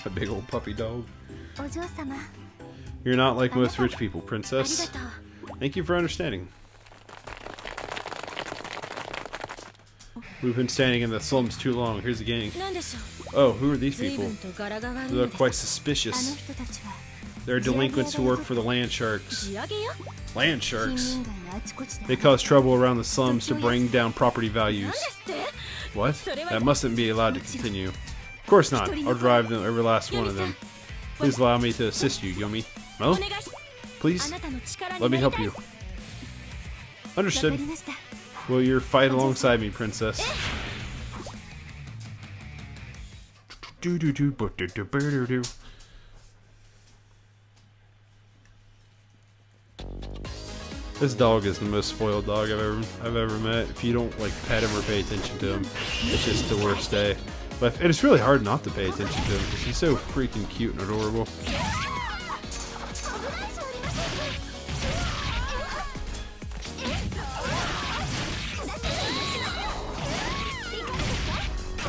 A big old puppy dog. You're not like most rich people, princess. Thank you for understanding. We've been standing in the slums too long. Here's the gang. Oh, who are these people? They look quite suspicious. They're delinquents who work for the land sharks. Land sharks? They cause trouble around the slums to bring down property values. What? That mustn't be allowed to continue. Of course not. I'll drive them, every last one of them. Please allow me to assist you, Yomi. Well, please, let me help you. Understood. Will you fight alongside me, princess? This dog is the most spoiled dog I've ever met. If you don't like pet him or pay attention to him, it's just the worst day. But it's really hard not to pay attention to him because he's so freaking cute and adorable.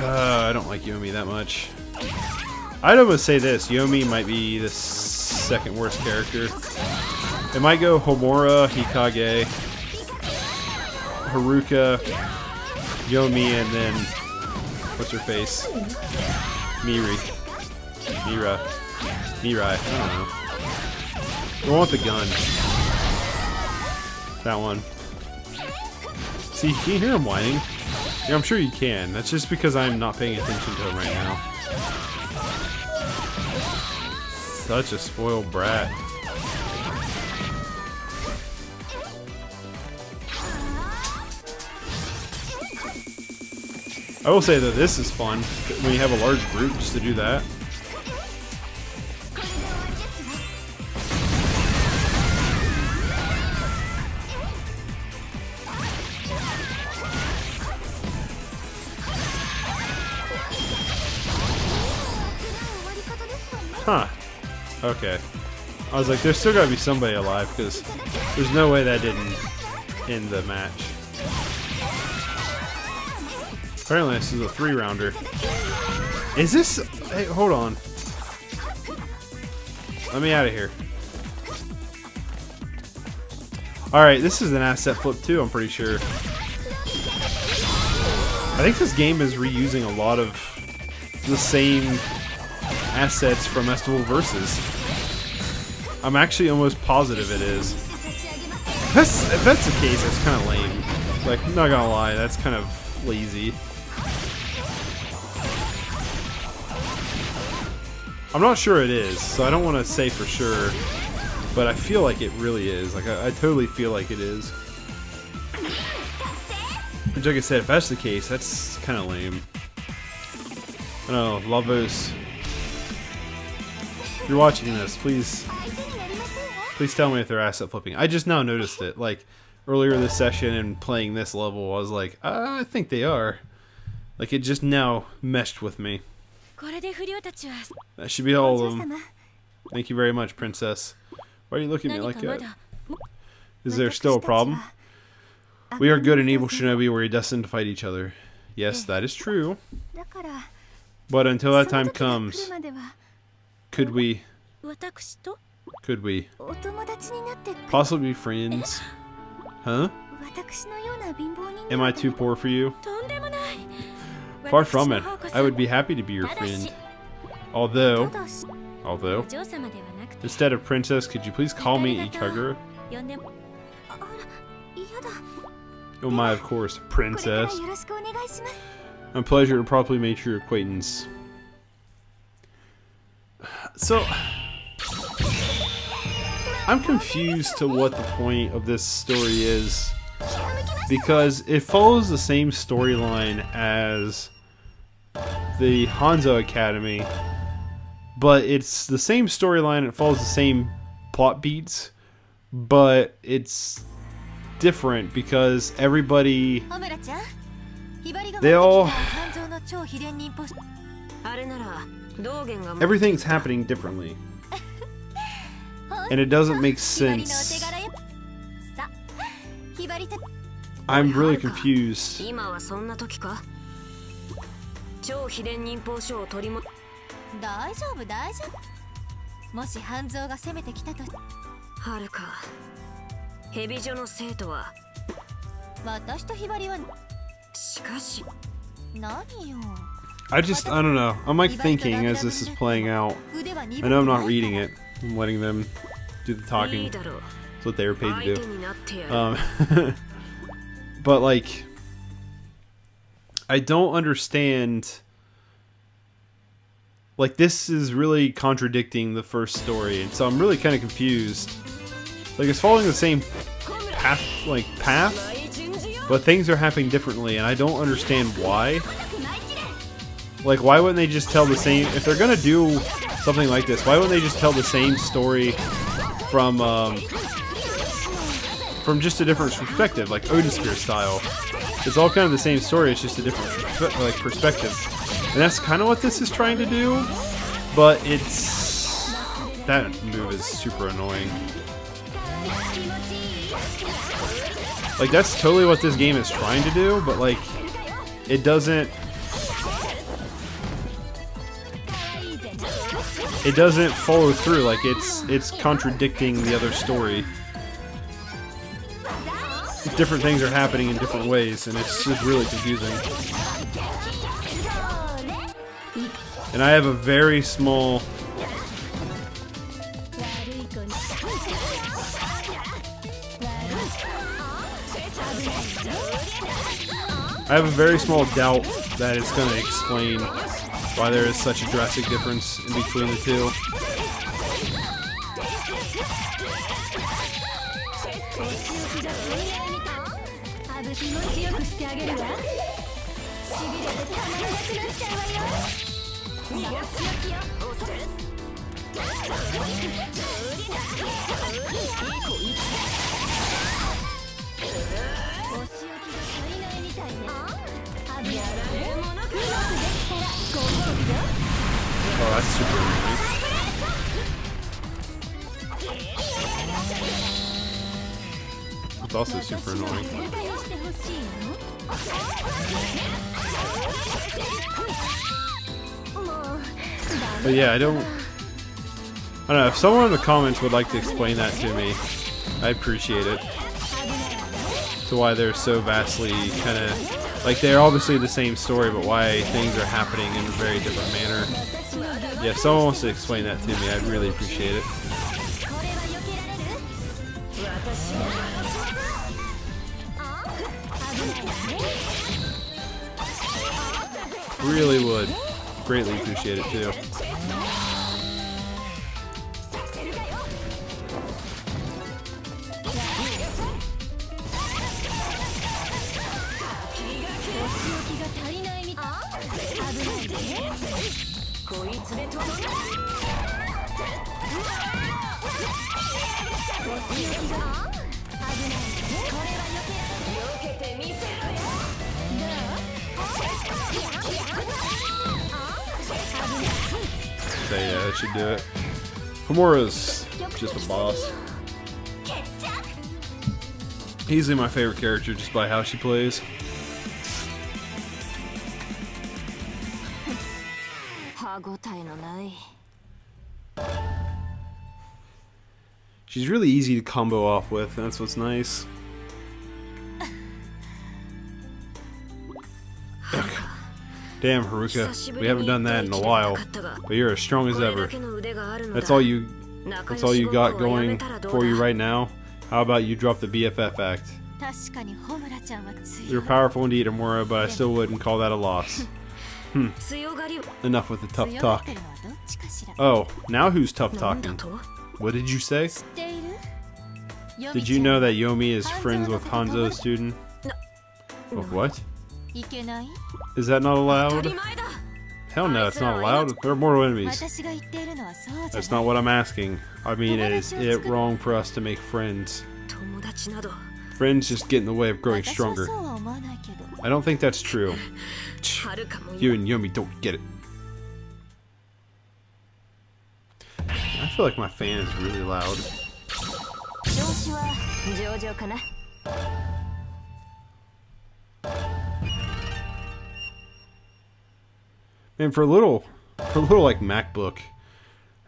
I don't like Yomi that much. I'd almost say this, Yomi might be the second worst character. It might go Homura, Hikage, Haruka, Yomi, and then what's her face? Mirai. I don't know. I want the gun. That one. See, can you hear him whining? Yeah, I'm sure you can. That's just because I'm not paying attention to him right now. Such a spoiled brat. I will say that this is fun when you have a large group just to do that. Huh. Okay. I was like, there's still gotta be somebody alive because there's no way that didn't end the match. Apparently this is a 3-rounder. Is this... Hey, hold on. Let me out of here. Alright, this is an asset flip too, I'm pretty sure. I think this game is reusing a lot of the same assets from Festival Versus. I'm actually almost positive it is. If that's the case, that's kind of lame. Like, I'm not gonna lie, that's kind of lazy. I'm not sure it is, so I don't want to say for sure, but I feel like it really is. Like, I totally feel like it is. Which, like I said, if that's the case, that's kind of lame. I don't know, Lavos. If you're watching this, please tell me if they're asset flipping. I just now noticed it. Like, earlier this session and playing this level, I was like, I think they are. Like, it just now meshed with me. That should be all of them. Thank you very much, princess. Why are you looking at me like that? Is there still a problem? We are good and evil shinobi were destined to fight each other. Yes, that is true. But until that time comes, could we possibly be friends? Huh? Am I too poor for you? Far from it. I would be happy to be your friend. Although, instead of princess, could you please call me Kagura? Oh my, of course, princess. A pleasure to properly make your acquaintance. So, I'm confused to what the point of this story is, because it follows the same storyline as the Hanzo Academy, but it's the same storyline, it follows the same plot beats, but it's different because everybody, everything's happening differently, and it doesn't make sense. I'm really confused. 大丈夫大丈夫。もし半蔵が攻めてきたと。はるか。蛇女の生徒は。私とひばりは。しかし。何よ。I don't know. I'm like thinking as this is playing out. I know I'm not reading it. I'm letting them do the talking. That's what they were paid to do. But like, I don't understand. Like, this is really contradicting the first story, and so I'm really kind of confused. Like, it's following the same path, but things are happening differently, and I don't understand why. Like, why wouldn't they just tell the same... If they're gonna do something like this, why wouldn't they just tell the same story from just a different perspective, like Odin Spear style? It's all kind of the same story, it's just a different perspective. And that's kind of what this is trying to do, but it's... That move is super annoying. Like, that's totally what this game is trying to do, but like, it doesn't... It doesn't follow through, like it's contradicting the other story. Different things are happening in different ways, and it's just really confusing. And I have a very small... I have a very small doubt that it's going to explain why there is such a drastic difference in between the two. Oh, that's super annoying. It's also super annoying. But yeah, I don't know, if someone in the comments would like to explain that to me, I'd appreciate it. To why they're so vastly kind of, like, they're obviously the same story, but why things are happening in a very different manner. Yeah, if someone wants to explain that to me, I'd really appreciate it. Really would. Greatly appreciate it too. So yeah, that should do it. Homura's just a boss. Easily my favorite character just by how she plays. She's really easy to combo off with, and that's what's nice. Damn, Haruka, we haven't done that in a while, but you're as strong as ever. That's all you got going for you right now? How about you drop the BFF act? You're powerful indeed, Homura, but I still wouldn't call that a loss. Enough with the tough talk. Oh, now who's tough talking? What did you say? Did you know that Yomi is friends with Hanzo's student? Oh, what? Is that not allowed? Hell no, it's not allowed. There are mortal enemies. That's not what I'm asking. I mean, is it wrong for us to make friends? Friends just get in the way of growing stronger. I don't think that's true. You and Yomi don't get it. I feel like my fan is really loud. Man, for a little A little like MacBook.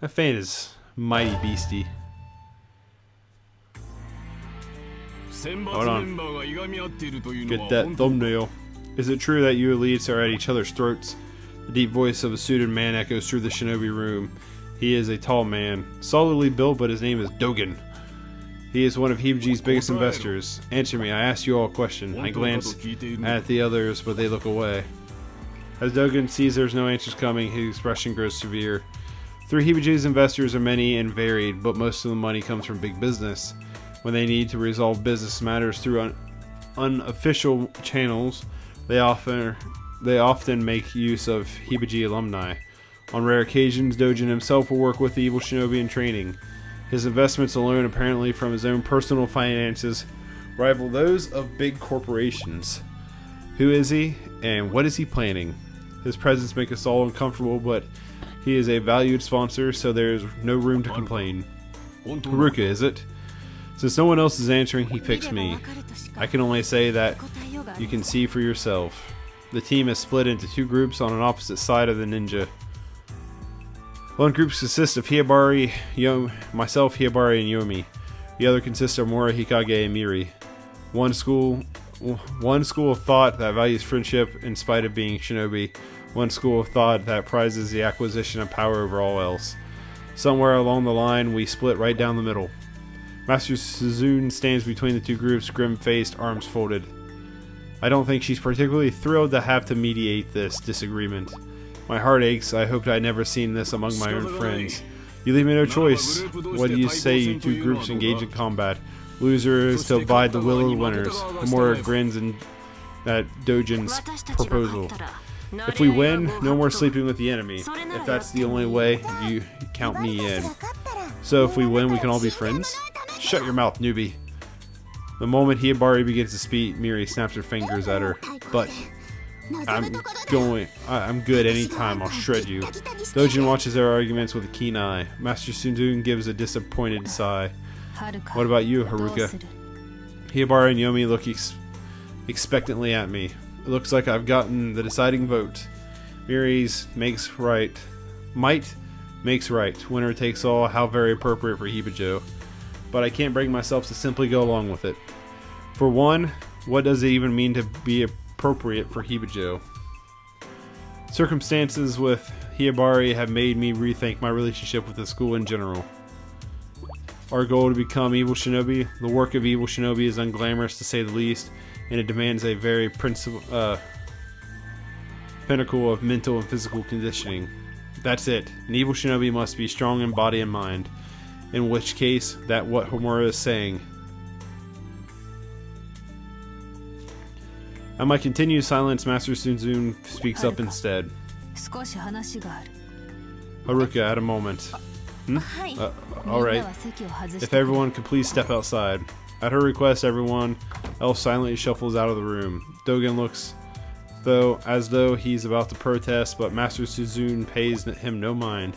That fan is mighty beastie. Hold on. Get that thumbnail. Is it true that you elites are at each other's throats? The deep voice of a suited man echoes through the shinobi room. He is a tall man, solidly built, but his name is Dogen. He is one of Hibaji's biggest investors. Answer me, I asked you all a question. I glance at the others, but they look away. As Dogen sees there's no answers coming, his expression grows severe. Through Hibaji's investors are many and varied, but most of the money comes from big business. When they need to resolve business matters through unofficial channels, they often make use of Hibaji alumni. On rare occasions, Dogen himself will work with the evil shinobi in training. His investments alone, apparently from his own personal finances, rival those of big corporations. Who is he, and what is he planning? His presence makes us all uncomfortable, but he is a valued sponsor, so there is no room to complain. Haruka, is it? Since no one else is answering, he picks me. I can only say that you can see for yourself. The team is split into two groups on an opposite side of the ninja. One group consists of Hibari, myself, Hibari, and Yomi. The other consists of Mora, Hikage, and Miri. One school of thought that values friendship in spite of being shinobi. One school of thought that prizes the acquisition of power over all else. Somewhere along the line, we split right down the middle. Master Suzune stands between the two groups, grim-faced, arms folded. I don't think she's particularly thrilled to have to mediate this disagreement. My heart aches. I hoped I'd never seen this among my own friends. You leave me no choice. What do you say you two groups engage in combat? Loser is to abide the will of the winners. Homura grins at Dogen's proposal. If we win, no more sleeping with the enemy. If that's the only way, you count me in. So if we win, we can all be friends? Shut your mouth, newbie. The moment Hibari begins to speak, Miri snaps her fingers at her. But I'm good anytime, I'll shred you. Dogen watches their arguments with a keen eye. Master Suzune gives a disappointed sigh. What about you, Haruka? Hibari and Yomi look expectantly at me. It looks like I've gotten the deciding vote. Miri's makes right. Might makes right. Winner takes all. How very appropriate for Hibajo. But I can't bring myself to simply go along with it. For one, what does it even mean to be appropriate for Hibajo? Circumstances with Hibari have made me rethink my relationship with the school in general. Our goal to become evil shinobi, the work of evil shinobi is unglamorous to say the least, and it demands a very pinnacle of mental and physical conditioning. That's it. An evil shinobi must be strong in body and mind. In which case, that's what Homura is saying. At my continued silence, Master Suzune speaks up instead. Haruka, at a moment. Alright. If everyone could please step outside. At her request, everyone else silently shuffles out of the room. Dogen looks as though he's about to protest, but Master Suzune pays him no mind.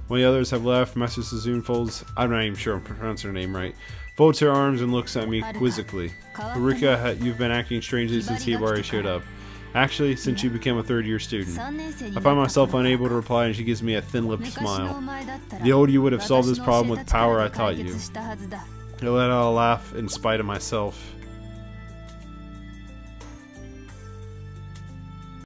When the others have left, Master Suzune folds... I'm not even sure I'm pronouncing her name right. Folds her arms and looks at me quizzically. Haruka, you've been acting strangely since Hibari showed up. Actually, since you became a third-year student. I find myself unable to reply, and she gives me a thin-lipped smile. The older you would have solved this problem with power I taught you. I let out a laugh in spite of myself.